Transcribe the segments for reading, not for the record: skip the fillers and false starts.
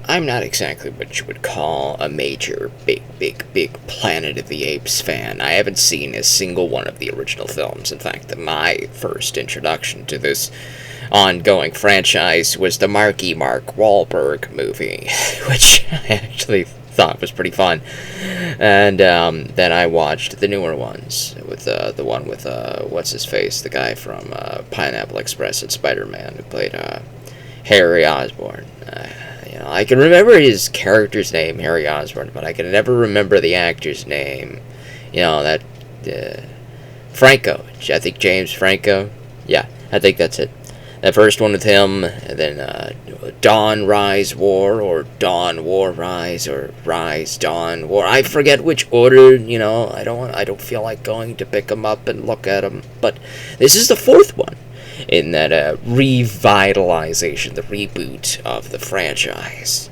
I'm not exactly what you would call a major, big Planet of the Apes fan. I haven't seen a single one of the original films. In fact, my first introduction to this ongoing franchise was the Marky Mark Wahlberg movie, which I actually thought was pretty fun. And then I watched the newer ones, with the one with, what's his face, the guy from Pineapple Express and Spider-Man, who played Harry Osborn. I can remember his character's name, Harry Osborn, but I can never remember the actor's name. That Franco. I think James Franco. Yeah, I think that's it. That first one with him, and then Dawn Rise War, or Dawn War Rise, or Rise Dawn War. I forget which order. I don't feel like going to pick them up and look at them. But this is the fourth one in that revitalization, the reboot of the franchise.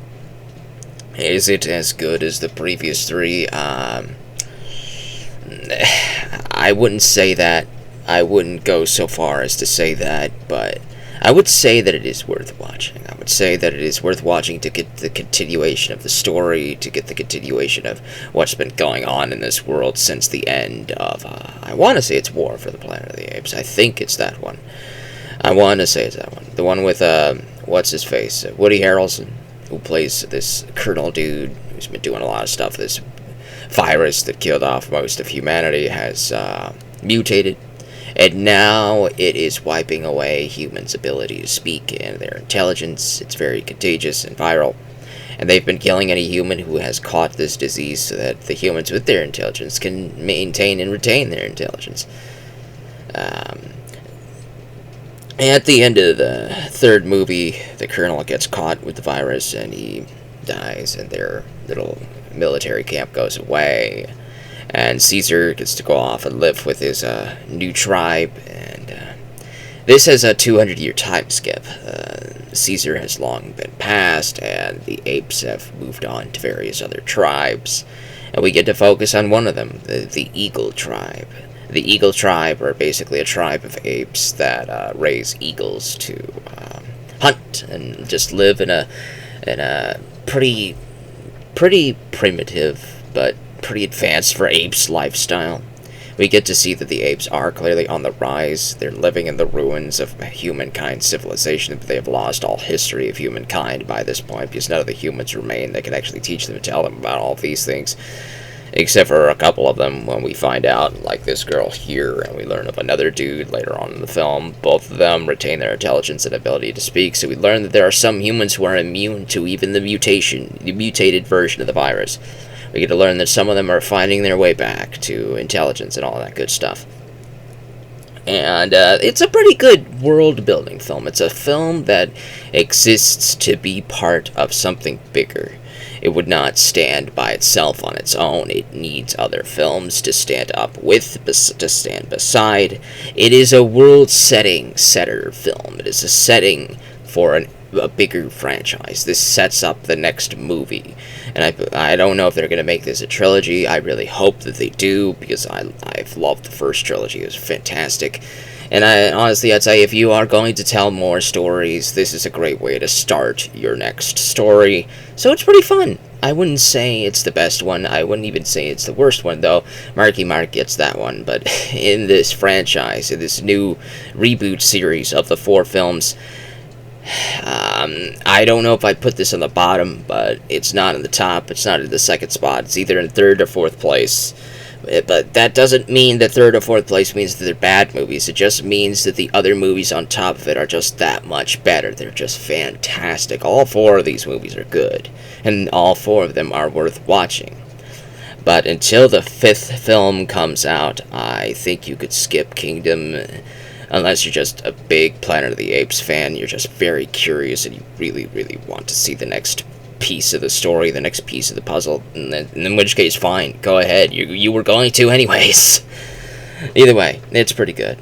Is it as good as the previous three? I wouldn't say that. I wouldn't go so far as to say that, but I would say that it is worth watching. I would say that it is worth watching to get the continuation of the story, to get the continuation of what's been going on in this world since the end of, I want to say it's War for the Planet of the Apes. I think it's that one. I want to say it's that one. The one with, what's-his-face? Woody Harrelson, who plays this Colonel dude who's been doing a lot of stuff. This virus that killed off most of humanity has mutated. And now it is wiping away humans' ability to speak and their intelligence. It's very contagious and viral. And they've been killing any human who has caught this disease so that the humans with their intelligence can maintain and retain their intelligence. At the end of the third movie, the Colonel gets caught with the virus and he dies, and their little military camp goes away. And Caesar gets to go off and live with his new tribe, and this has a 200-year time skip. Caesar has long been passed, and the apes have moved on to various other tribes, and we get to focus on one of them, the Eagle tribe. The Eagle tribe are basically a tribe of apes that raise eagles to hunt and just live in a pretty primitive but pretty advanced for apes lifestyle. We get to see that the apes are clearly on the rise. They're living in the ruins of humankind's civilization, but they have lost all history of humankind by this point, because none of the humans remain that can actually teach them and tell them about all of these things, except for a couple of them when we find out, like this girl here, and we learn of another dude later on in the film. Both of them retain their intelligence and ability to speak, so we learn that there are some humans who are immune to even the mutated version of the virus. We get to learn that some of them are finding their way back to intelligence and all that good stuff. And it's a pretty good world-building film. It's a film that exists to be part of something bigger. It would not stand by itself on its own. It needs other films to stand up with, to stand beside. It is a world-setting setter film. It is a setting for a bigger franchise. This sets up the next movie. And I don't know if they're going to make this a trilogy. I really hope that they do, because I've loved the first trilogy. It was fantastic. And I'd say if you are going to tell more stories, this is a great way to start your next story. So it's pretty fun. I wouldn't say it's the best one. I wouldn't even say it's the worst one, though. Marky Mark gets that one. But in this franchise, in this new reboot series of the 4 films, I don't know if I'd put this on the bottom, but it's not in the top. It's not in the second spot. It's either in 3rd or 4th place. But that doesn't mean that 3rd or 4th place means that they're bad movies. It just means that the other movies on top of it are just that much better. They're just fantastic. All 4 of these movies are good, and all 4 of them are worth watching. But until the 5th film comes out, I think you could skip Kingdom. Unless you're just a big Planet of the Apes fan, you're just very curious and you really, really want to see the next piece of the story, the next piece of the puzzle, and in which case, fine, go ahead. You were going to anyways. Either way, it's pretty good.